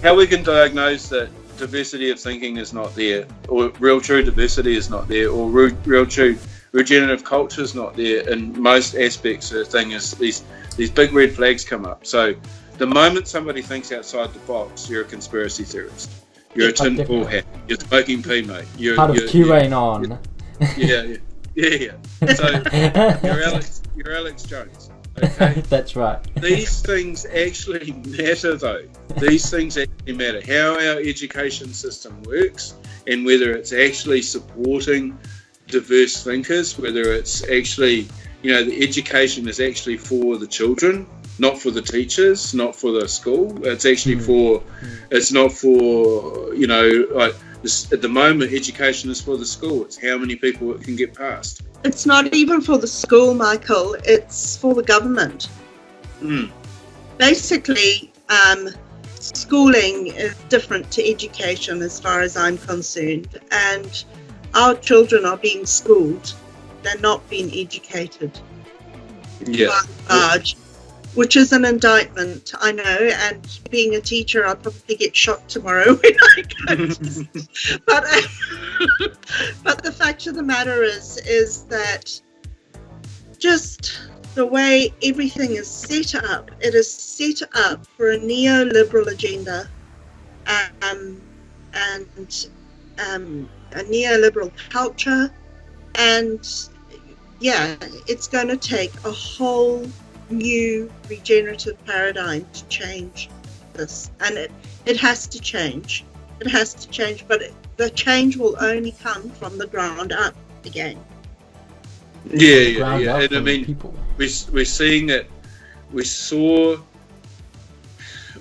how we can diagnose that diversity of thinking is not there, or real true diversity is not there, or real true regenerative culture is not there in most aspects of the thing is these big red flags come up. So the moment somebody thinks outside the box, you're a conspiracy theorist. You're a tinfoil hat. You're smoking pea, mate. You're part of QAnon. Yeah. So you're Alex Jones. Okay. That's right. These things actually matter, though. These things actually matter. How our education system works, and whether it's actually supporting diverse thinkers, whether it's actually, the education is actually for the children, not for the teachers, not for the school. It's actually it's not for, like this, at the moment, education is for the school. It's how many people it can get past. It's not even for the school, Michael. It's for the government. Basically, schooling is different to education as far as I'm concerned. And our children are being schooled. They're not being educated. Yeah. By and large, which is an indictment, I know. And being a teacher, I'll probably get shot tomorrow when I go. But the fact of the matter is that just the way everything is set up, it is set up for a neoliberal agenda, and a neoliberal culture, and it's going to take a whole new regenerative paradigm to change this, and it has to change. It has to change, but the change will only come from the ground up again. Yeah. And I mean, we're seeing it.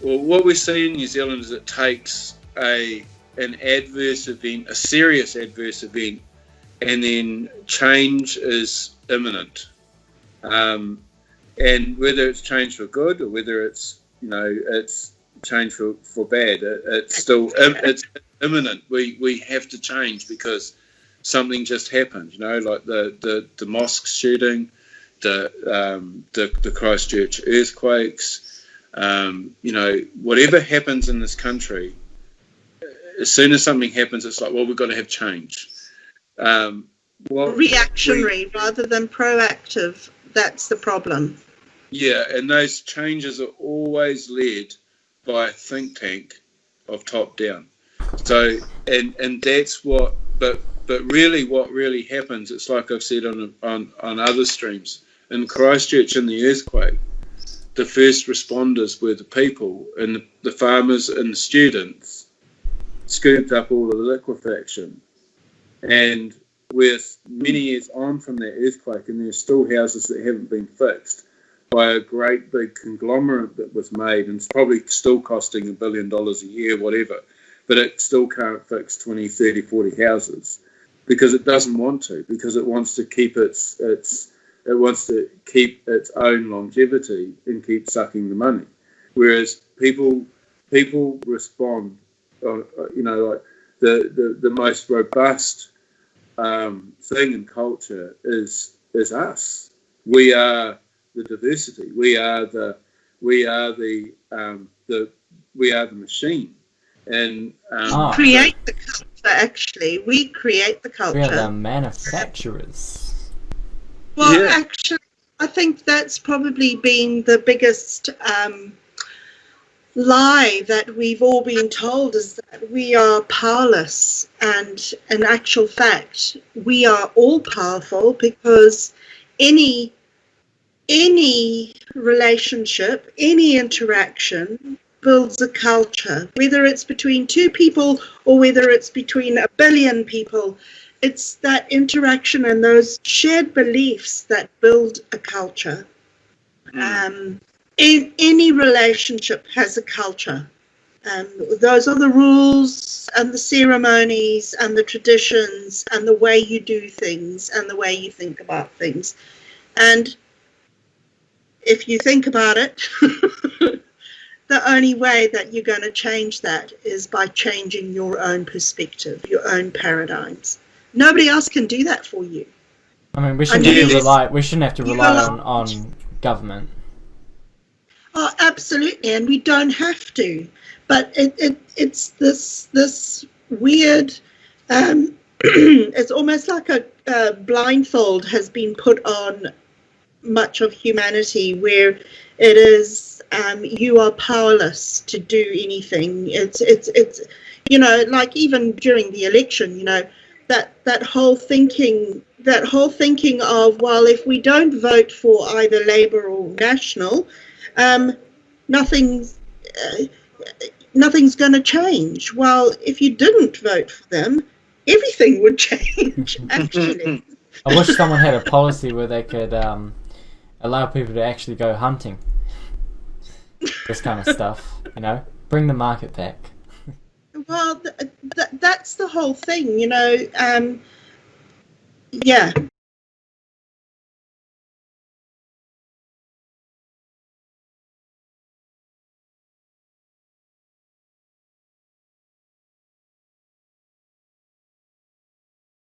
What we're seeing in New Zealand is it takes an adverse event, a serious adverse event, and then change is imminent. And whether it's change for good or whether it's it's change for bad, it's still it's imminent. We have to change because something just happened. Like the mosque shooting, the Christchurch earthquakes. Whatever happens in this country, as soon as something happens, it's like, well, we've got to have change. Reactionary rather than proactive. That's the problem. Yeah, and those changes are always led by a think tank of top down. So, and that's what. But really, what really happens? It's like I've said on other streams. In Christchurch, in the earthquake, the first responders were the people, and the farmers and the students scooped up all of the liquefaction. And with many years on from that earthquake, and there's still houses that haven't been fixed by a great big conglomerate that was made, and it's probably still costing $1 billion a year, whatever, but it still can't fix 20, 30, 40 houses because it doesn't want to, because it wants to keep its own longevity and keep sucking the money. Whereas people respond, like the most robust thing in culture is us. We are the diversity. We are the machine. And create the culture. Actually, we create the culture. We are the manufacturers. Well, yeah. Actually, I think that's probably been the biggest lie that we've all been told, is that we are powerless, and in actual fact we are all powerful, because any relationship, any interaction builds a culture, whether it's between two people or whether it's between 1 billion people. It's that interaction and those shared beliefs that build a culture. Any relationship has a culture. Those are the rules and the ceremonies and the traditions and the way you do things and the way you think about things. And if you think about it, the only way that you're going to change that is by changing your own perspective, your own paradigms. Nobody else can do that for you. I mean, we shouldn't have to rely on government. Oh, absolutely, and we don't have to. but it's this weird. It's almost like a blindfold has been put on much of humanity, where it is you are powerless to do anything. It's like even during the election, that whole thinking of, well, if we don't vote for either Labour or National, nothing's nothing's going to change. Well, if you didn't vote for them, everything would change. Actually, I wish someone had a policy where they could allow people to actually go hunting. This kind of stuff, bring the market back. Well, that's the whole thing, Yeah,